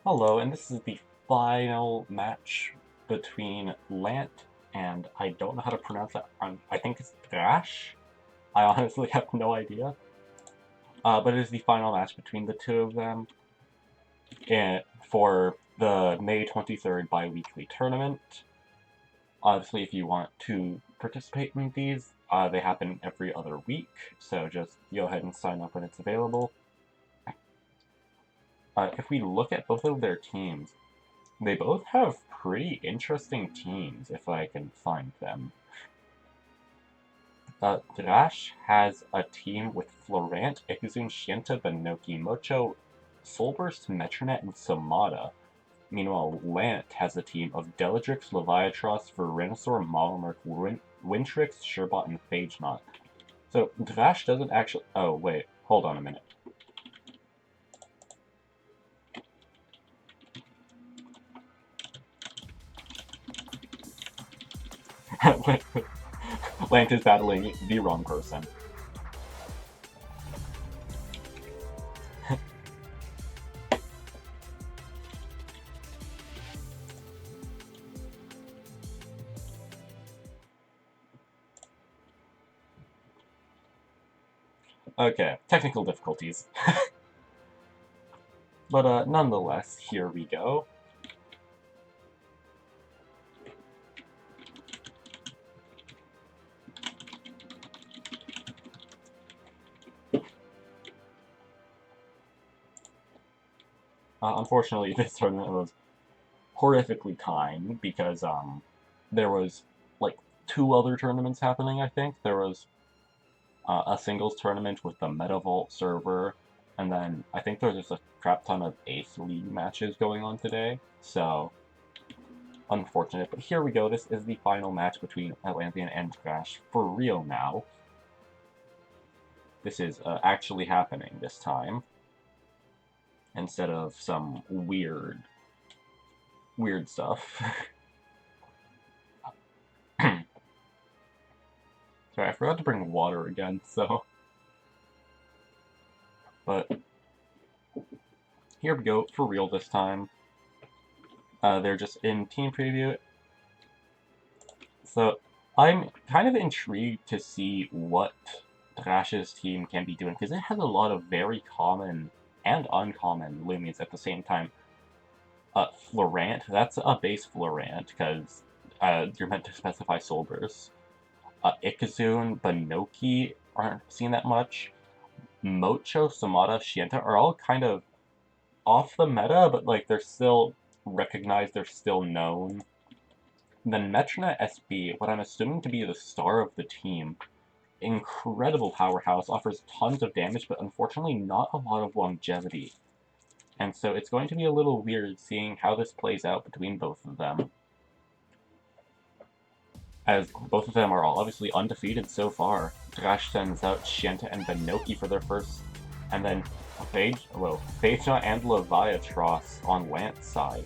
Hello, and this is the final match between Lant and I don't know how to pronounce that. I think it's Drache. I honestly have no idea. But it is the final match between the two of them for the May 23rd Biweekly tournament. Obviously, if you want to participate in these, they happen every other week, so just go ahead and sign up when it's available. If we look at both of their teams, they both have pretty interesting teams, if I can find them. Drache has a team with Florant, Ikuzun, Shienta, Banoki, Mocho, Solburst, Metronet, and Samada. Meanwhile, Lant has a team of Deladrix, Leviatros, Verenasaur, Malamurk, Wintrix, Sherbot, and Phagenot. So Drache doesn't actually... Oh, wait. Hold on a minute. Lant is battling the wrong person. Okay, technical difficulties. But nonetheless, here we go. Unfortunately, this tournament was horrifically kind because there was like two other tournaments happening. I think there was a singles tournament with the MetaVault server, and then I think there was just a crap ton of Ace League matches going on today. So unfortunate, but here we go. This is the final match between Atlantean and Drache for real now. This is actually happening this time, instead of some weird stuff. Sorry, I forgot to bring water again, so... But here we go, for real this time. They're just in team preview. So I'm kind of intrigued to see what Drache's team can be doing, because it has a lot of very common and uncommon Lumias at the same time. Florant, that's a base Florant, because you're meant to specify Soul Burst. Ikuzun, Banoki aren't seen that much. Mocho, Samada, Shienta are all kind of off the meta, but like they're still recognized, they're still known. Then Metronet SB, what I'm assuming to be the star of the team, incredible powerhouse, offers tons of damage, but unfortunately not a lot of longevity. And so it's going to be a little weird seeing how this plays out between both of them, as both of them are obviously undefeated so far. Drache sends out Shienta and Banoki for their first, and then Phagenot and Leviatros on Lant's side.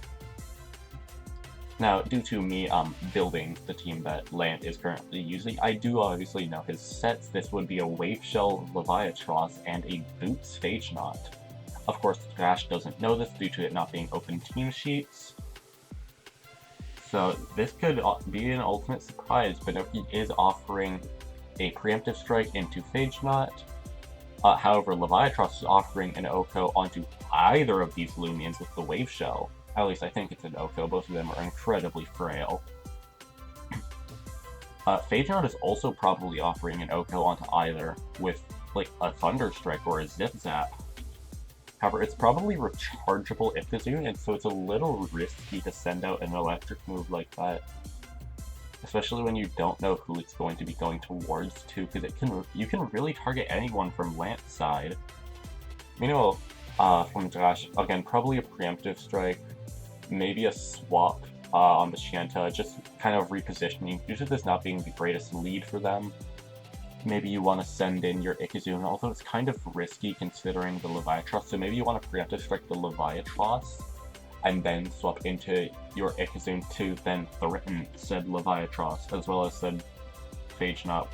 Now, due to me building the team that Lant is currently using, I do obviously know his sets. This would be a Wave Shell Leviatros and a Boots Phagenot. Of course, Drache doesn't know this due to it not being open team sheets. So this could be an ultimate surprise. Banoki is offering a preemptive strike into Phagenot. However, Leviatros is offering an Oko onto either of these Lumians with the Wave Shell. At least I think it's an Oko. Both of them are incredibly frail. Phagenot is also probably offering an Oko onto either with like a Thunder Strike or a Zip Zap. However, it's probably rechargeable Ikuzun, and so it's a little risky to send out an electric move like that. Especially when you don't know who it's going to be going towards too, because you can really target anyone from Lant's side. Meanwhile, from Drache, again, probably a preemptive strike, maybe a swap on the Shienta, just kind of repositioning, due to this not being the greatest lead for them. Maybe you want to send in your Ikuzun, although it's kind of risky considering the Leviatros, so maybe you want to preemptive strike the Leviatros, and then swap into your Ikuzun to then threaten said Leviatros, as well as said Phagenot.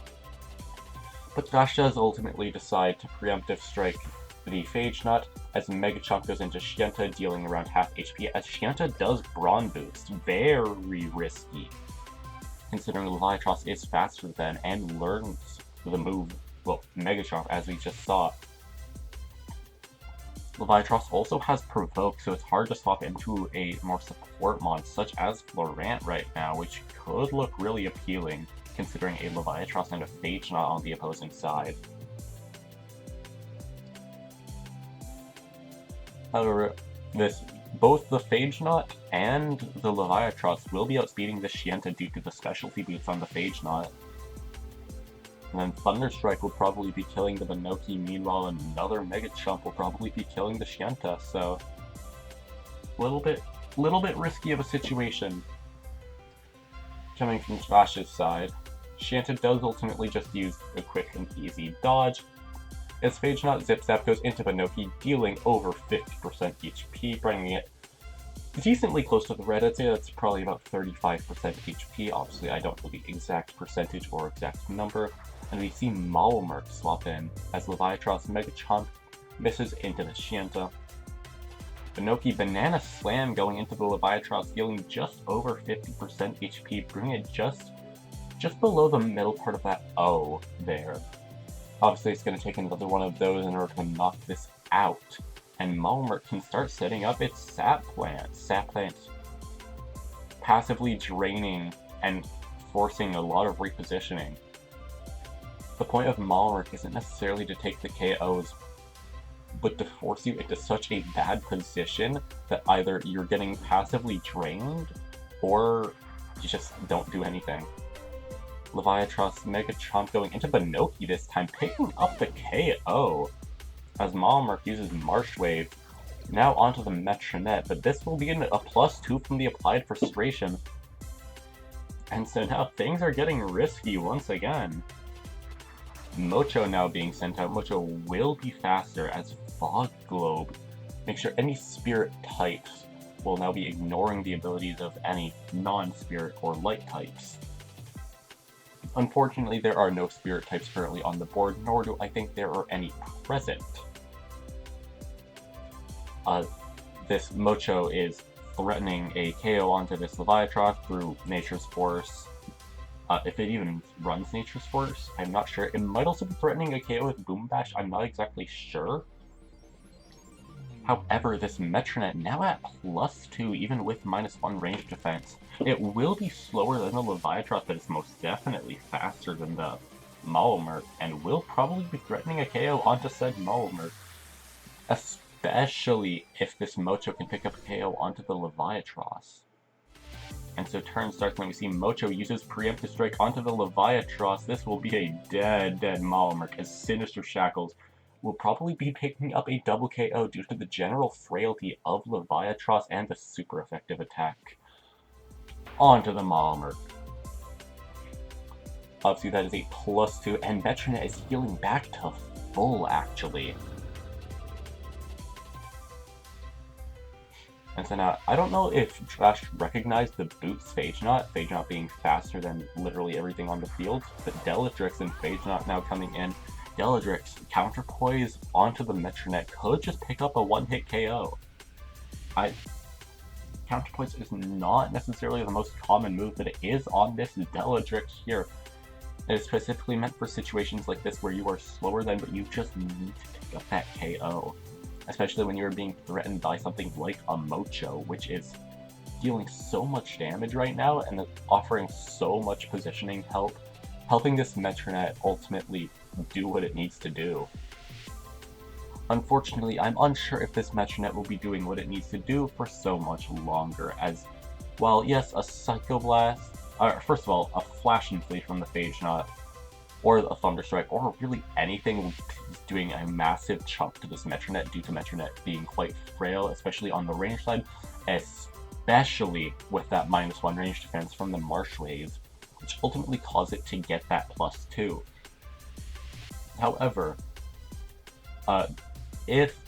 But Drache does ultimately decide to preemptive strike the Phage Nut as Mega Chomp goes into Shienta, dealing around half HP, as Shienta does Brawn Boost. Very risky, considering Leviatros is faster than and learns the move, well, Mega Chomp, as we just saw. Leviatros also has Provoke, so it's hard to swap into a more support mod, such as Florant right now, which could look really appealing, considering a Leviatros and a Phage Nut on the opposing side. However, both the Phage Nut and the Leviatros will be outspeeding the Shienta due to the specialty boots on the Phage Nut. And then Thunderstrike will probably be killing the Binoki, meanwhile another Mega Chomp will probably be killing the Shienta, so little bit risky of a situation coming from Drache's side. Shienta does ultimately just use a quick and easy dodge, as Phage Nut Zip Zap goes into Binoki, dealing over 50% HP, bringing it decently close to the red. I'd say that's probably about 35% HP. Obviously, I don't know the exact percentage or exact number. And we see Malmurk swap in, as Leviatros Mega Chomp misses into the Shienta. Binoki Banana Slam going into the Leviatros, dealing just over 50% HP, bringing it just below the middle part of that O there. Obviously, it's going to take another one of those in order to knock this out, and Malmurk can start setting up its Sap Plant. Sap Plant passively draining and forcing a lot of repositioning. The point of Malmurk isn't necessarily to take the KOs, but to force you into such a bad position that either you're getting passively drained, or you just don't do anything. Leviatros Mega Chomp going into Binoki this time, picking up the KO, as Malmurk uses Marsh Wave. Now onto the Metronet, but this will be a +2 from the applied frustration. And so now things are getting risky once again. Mocho now being sent out. Mocho will be faster, as Fog Globe makes sure any spirit types will now be ignoring the abilities of any non-spirit or light types. Unfortunately, there are no spirit types currently on the board, nor do I think there are any present. This Mocho is threatening a KO onto this Leviatron through Nature's Force. If it even runs Nature's Force, I'm not sure. It might also be threatening a KO with Boom Bash, I'm not exactly sure. However, this Metronet now at +2, even with -1 range defense. It will be slower than the Leviatron, but it's most definitely faster than the Malmurk, and will probably be threatening a KO onto said Malmurk. Especially if this Mocho can pick up a KO onto the Leviatros. And so turn starts when we see Mocho uses Preemptive Strike onto the Leviatros. This will be a dead Malmurk, as Sinister Shackles will probably be picking up a double KO due to the general frailty of Leviatros and the super effective attack onto the Malmurk. Obviously that is a +2, and Metronet is healing back to full actually. And so now, I don't know if Drache recognized the boots Phage Nut being faster than literally everything on the field, but Deladrix and Phage Nut now coming in. Deladrix counterpoise onto the Metronet could just pick up a one-hit KO. Counterpoise is not necessarily the most common move, but it is on this Deladrix here. It is specifically meant for situations like this where you are slower than, but you just need to pick up that KO. Especially when you're being threatened by something like a Mocho, which is dealing so much damage right now and offering so much positioning help, helping this Metronet ultimately do what it needs to do. Unfortunately, I'm unsure if this Metronet will be doing what it needs to do for so much longer, as, well, yes, a Psycho Blast, first of all, a Flash and Flee from the Phage Nut, or a Thunderstrike, or really anything doing a massive chunk to this Metronet due to Metronet being quite frail, especially on the range side, especially with that -1 range defense from the Marsh Wave, which ultimately caused it to get that +2. However, if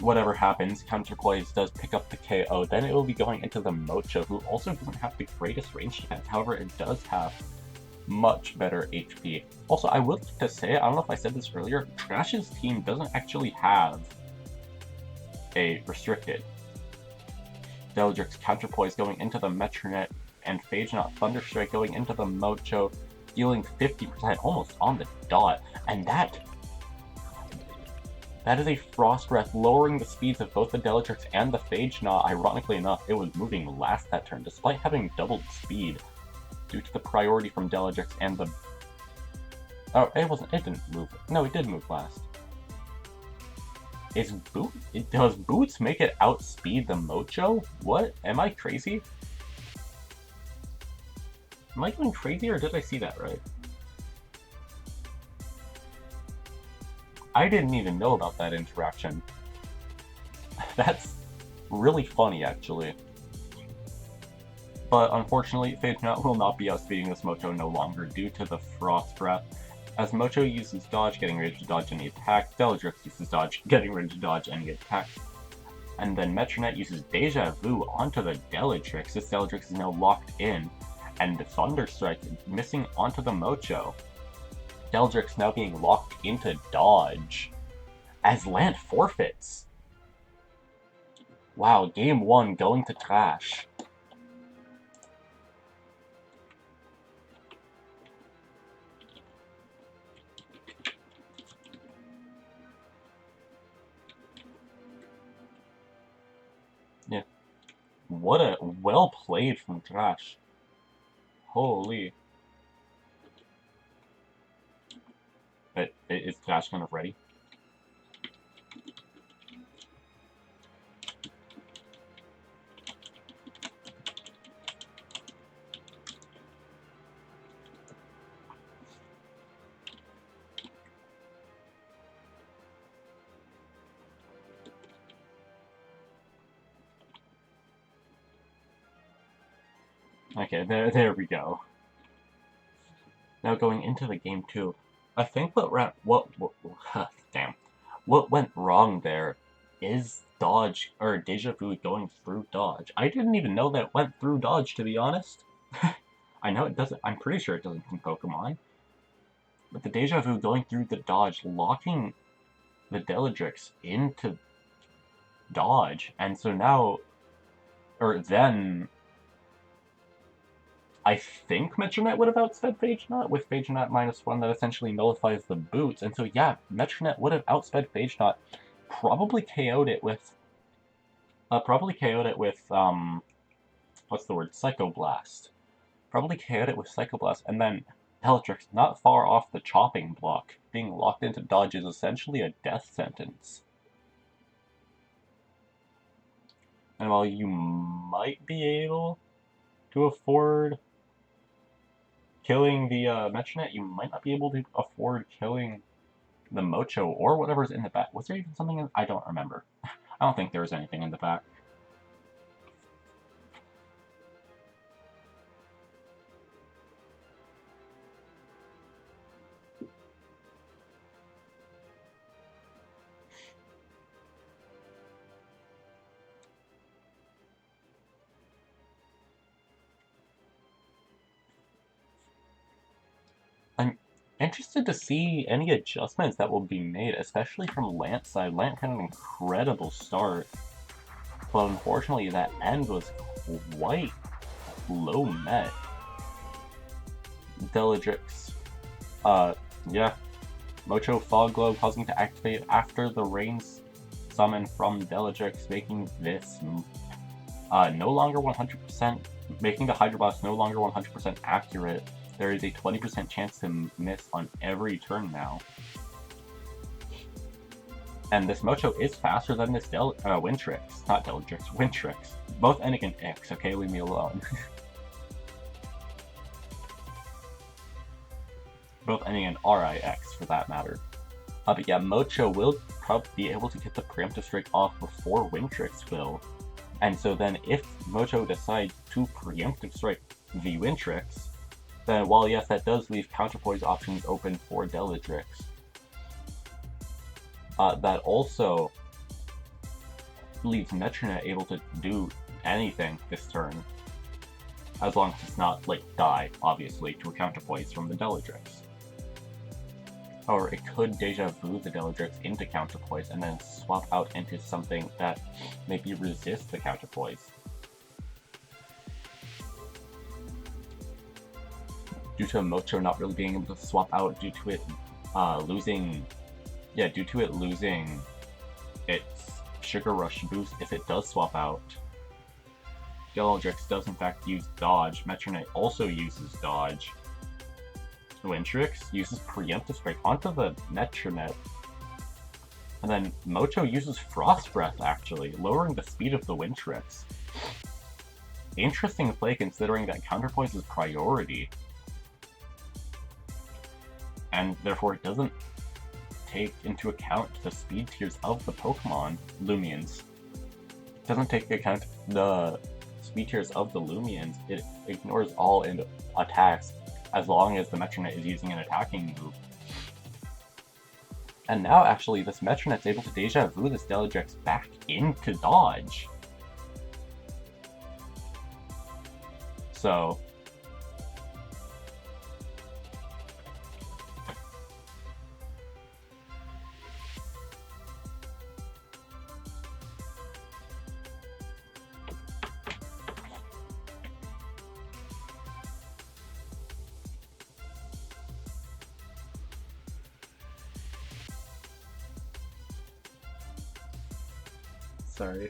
whatever happens, Counterpoise does pick up the KO, then it will be going into the Mocho, who also doesn't have the greatest range defense. However, it does have much better HP. Also, I would like to say, I don't know if I said this earlier, Drache's team doesn't actually have a restricted. Deladrix Counterpoise going into the Metronet, and Phage Knot Thunderstrike going into the Mocho, dealing 50%, almost on the dot. And that is a Frost Breath, lowering the speeds of both the Deladrix and the Phage Knot. Ironically enough, it was moving last that turn, despite having doubled speed, due to the priority from Deladrix and the... Oh, it didn't move. No, it did move last. Does Boots make it outspeed the Mocho? What? Am I crazy? Am I going crazy, or did I see that right? I didn't even know about that interaction. That's really funny, actually. But unfortunately, Phage Knot will not be outspeeding this Mocho no longer due to the Frost Breath. As Mocho uses Dodge, getting ready to dodge any attack, Deladrix uses Dodge, getting ready to dodge any attack. And then Metronet uses Deja Vu onto the Deladrix. This Deladrix is now locked in, and Thunderstrike missing onto the Mocho. Deladrix now being locked into Dodge, as Lant forfeits. Wow, game 1 going to trash. Yeah. What a well played from Drache. Holy. Is Drache kind of ready? Okay, there we go. Now going into the game 2, I think what went wrong there is Dodge, or Deja Vu going through Dodge. I didn't even know that it went through Dodge, to be honest. I know it doesn't, I'm pretty sure it doesn't in Pokemon. But the Deja Vu going through the Dodge, locking the Deladrix into Dodge, and so now, or then, I think Metronet would have outsped Phage Knot with Phage Knot -1 that essentially nullifies the boots, and so yeah, Metronet would have outsped Phage Knot, probably KO'd it with, what's the word, Psychoblast. Probably KO'd it with Psychoblast, and then Deladrix not far off the chopping block, being locked into Dodge is essentially a death sentence. And while you might be able to afford killing the Metronet, you might not be able to afford killing the Mocho or whatever's in the back. Was there even something in... I don't remember. I don't think there was anything in the back. I'm interested to see any adjustments that will be made, especially from Lant's side. Lant had an incredible start, but unfortunately that end was quite low met. Deladrix, yeah, Mocho Fog Glow causing to activate after the Rains summon from Deladrix, making this no longer 100%, making the Hydro Blast no longer 100% accurate. There is a 20% chance to miss on every turn now. And this Mocho is faster than this Wintrix. Not Deladrix, Wintrix. Both ending in X, okay? Leave me alone. Both ending in RIX, for that matter. But yeah, Mocho will probably be able to get the Preemptive Strike off before Wintrix will. And so then if Mocho decides to Preemptive Strike the Wintrix, then while yes, that does leave counterpoise options open for Deladrix, that also leaves Metronet able to do anything this turn, as long as it's not, like, die, obviously, to a counterpoise from the Deladrix. Or it could Deja Vu the Bellatrix into Counterpoise and then swap out into something that maybe resists the Counterpoise. Due to Mocho not really being able to swap out due to it losing its Sugar Rush boost if it does swap out. Bellatrix does in fact use Dodge. Metronite also uses Dodge. Wintrix uses Preemptive Strike onto the Metronite. And then Mocho uses Frost Breath actually, lowering the speed of the Wintrix. Interesting play considering that Counterpoise is priority. And therefore it doesn't take into account the speed tiers of the Pokemon, Lumions. It doesn't take into account the speed tiers of the Lumions. It ignores all attacks as long as the Metronite is using an attacking move. And now actually this Metronite's able to Deja Vu this Bellatrix back into Dodge. So sorry.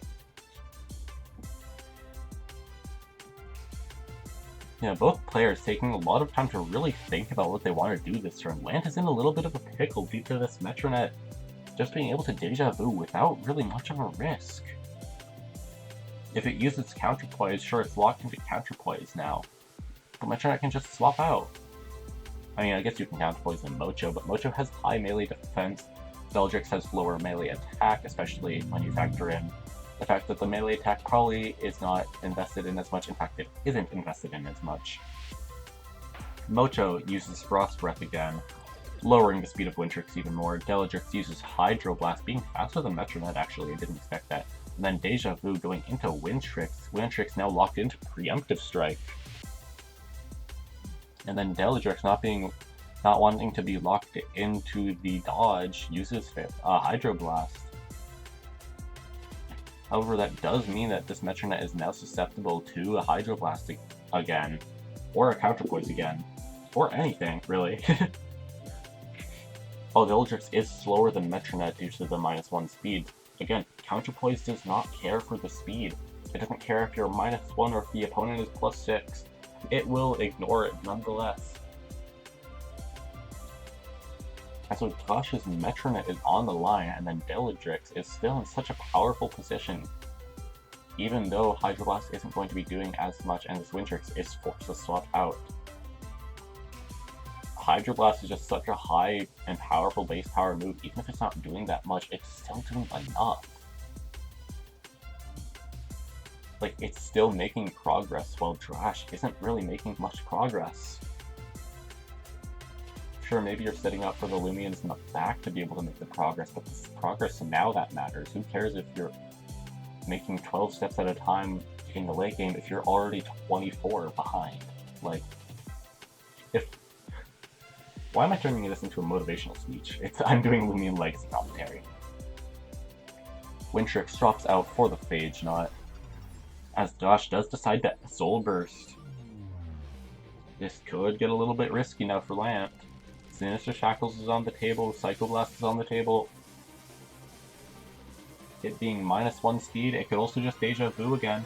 Yeah, both players taking a lot of time to really think about what they want to do this turn. Lant is in a little bit of a pickle due to this Metronite just being able to Deja Vu without really much of a risk. If it uses Counterpoise, sure, it's locked into Counterpoise now. But Metronite can just swap out. I mean, I guess you can Counterpoise in Mocho, but Mocho has high melee defense. Bellatrix has lower melee attack, especially when you factor in the fact that the melee attack probably is not invested in as much. In fact, it isn't invested in as much. Mocho uses Frost Breath again, lowering the speed of Wintrix even more. Bellatrix uses Hydro Blast, being faster than Metronite actually, I didn't expect that. And then Deja Vu going into Wintrix. Wintrix now locked into Preemptive Strike. And then Bellatrix not wanting to be locked into the Dodge, uses Hydro Blast. However, that does mean that this Metronite is now susceptible to a Hydro Blast again, or a Counterpoise again, or anything, really. Oh, Bellatrix is slower than Metronite due to the -1 speed. Again, Counterpoise does not care for the speed. It doesn't care if you're -1 or if the opponent is +6. It will ignore it nonetheless. And so Drache's Metronite is on the line, and then Bellatrix is still in such a powerful position. Even though Hydro Blast isn't going to be doing as much, and this Wintrix is forced to swap out. Hydro Blast is just such a high and powerful base power move. Even if it's not doing that much, it's still doing enough. Like, it's still making progress, while Drache isn't really making much progress. Sure, maybe you're setting up for the Lumions in the back to be able to make the progress, but it's progress now that matters. Who cares if you're making 12 steps at a time in the late game if you're already 24 behind? Like, why am I turning this into a motivational speech? I'm doing Lumion Legacy commentary. Wintrix drops out for the Phage Knot, as Drache does decide to Soul Burst. This could get a little bit risky now for Lant. Sinister Shackles is on the table, Psycho Blast is on the table. It being -1 speed, it could also just Deja Vu again.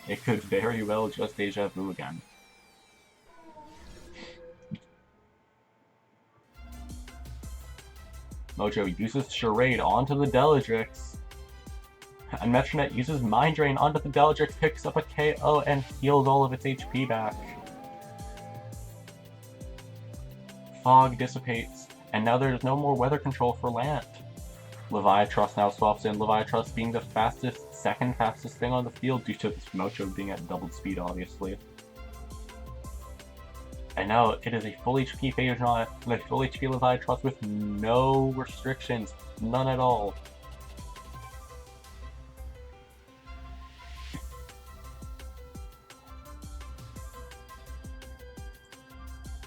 It could very well just Deja Vu again. Mojo uses Charade onto the Bellatrix. And Metronite uses Mind Drain onto the Bellatrix, picks up a KO, and heals all of its HP back. Fog dissipates, and now there's no more weather control for Lant. Leviatros now swaps in, Leviatros being the second fastest thing on the field due to this Mocho being at doubled speed, obviously. And now it is a full HP Phage Knot, a full HP Leviatros with no restrictions, none at all.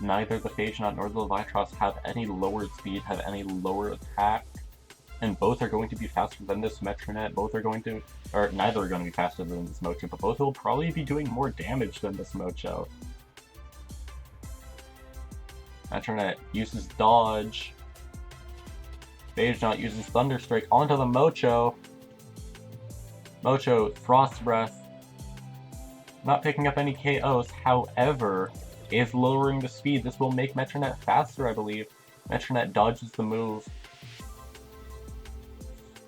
neither the Phageot nor the Leviatros have any lowered speed, have any lower attack, and both are going to be faster than this Metronet. Both are going to, or neither are going to be faster than this Mocho, but both will probably be doing more damage than this Mocho. Metronet uses Dodge. Phageot uses Thunderstrike onto the Mocho. Mocho, Frost Breath. Not picking up any KOs, however, is lowering the speed. This will make Metronet faster, I believe. Metronet dodges the move.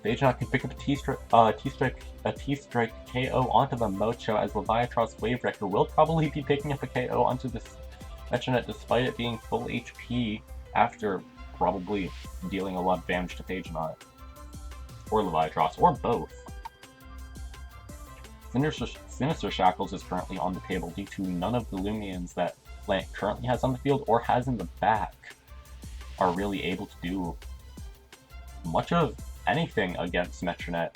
Phageot can pick up a T-Strike KO onto the Mocho, as Leviatros Wave Wrecker will probably be picking up a KO onto this Metronet despite it being full HP after probably dealing a lot of damage to Phageot. Or Leviatros, or both. Sinister Shackles is currently on the table due to none of the Lumions that Lant currently has on the field or has in the back are really able to do much of anything against Metronet.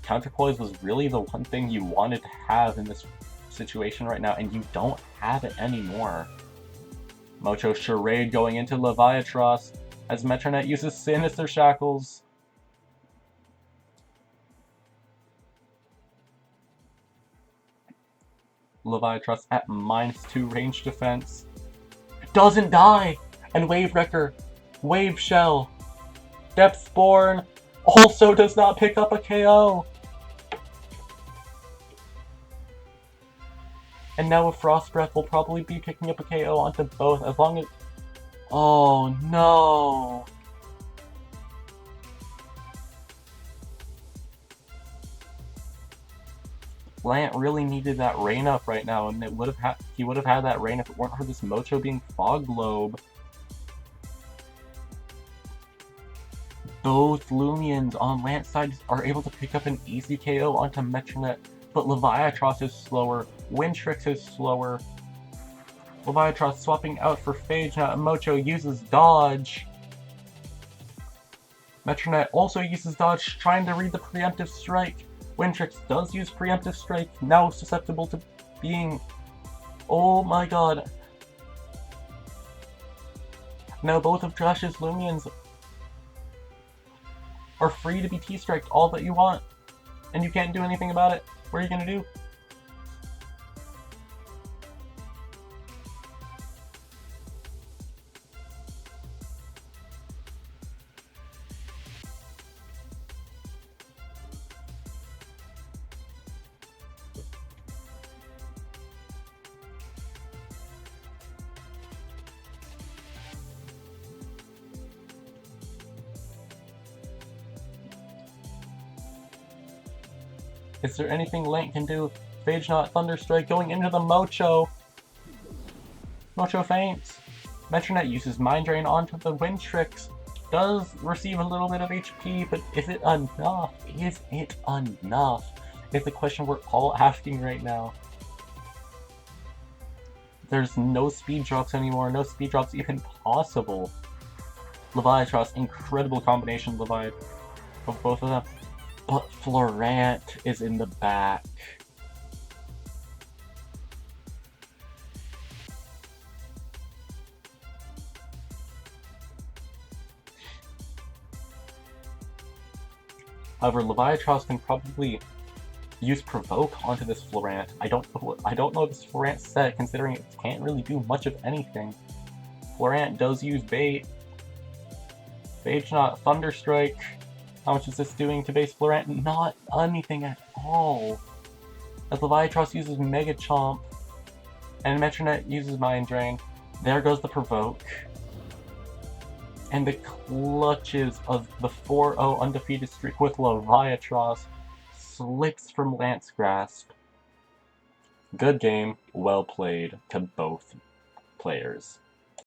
Counterpoise was really the one thing you wanted to have in this situation right now, and you don't have it anymore. Mocho Charade going into Leviatros as Metronet uses Sinister Shackles. Leviatros at -2 range defense. Doesn't die! And Wave Wrecker, Wave Shell, Depthsborn also does not pick up a KO! And now a Frost Breath will probably be picking up a KO onto both as long as... Oh no! Lant really needed that rain up right now, and he would have had that rain if it weren't for this Mocho being Fog Globe. Both Lumions on Lant's side are able to pick up an easy KO onto Metronet, but Leviatros is slower, Windtrix is slower. Leviatros swapping out for Phageot, and Mocho uses Dodge. Metronet also uses Dodge, trying to read the Preemptive Strike. Windtrix does use Preemptive Strike, now susceptible to being... Oh my god. Now both of Drache's Lumions are free to be T-Striked all that you want, and you can't do anything about it. What are you gonna do? Is there anything Lant can do? Phageot Thunderstrike going into the Mocho. Mocho faints. Metronet uses Mind Drain onto the Windtrix. Does receive a little bit of HP, but is it enough? Is it enough? Is the question we're all asking right now. There's no speed drops anymore. No speed drops even possible. Leviatros, incredible combination of both of them. But Florant is in the back. However, Leviatros can probably use Provoke onto this Florant. I don't know this Florant set, considering it can't really do much of anything. Florant does use Bait. Phageot Thunderstrike. How much is this doing to base Florant? Not anything at all. As Leviatros uses Mega Chomp, and Metronet uses Mind Drain. There goes the Provoke. And the clutches of the 4-0 undefeated streak with Leviatros slips from Lant's grasp. Good game, well played to both players.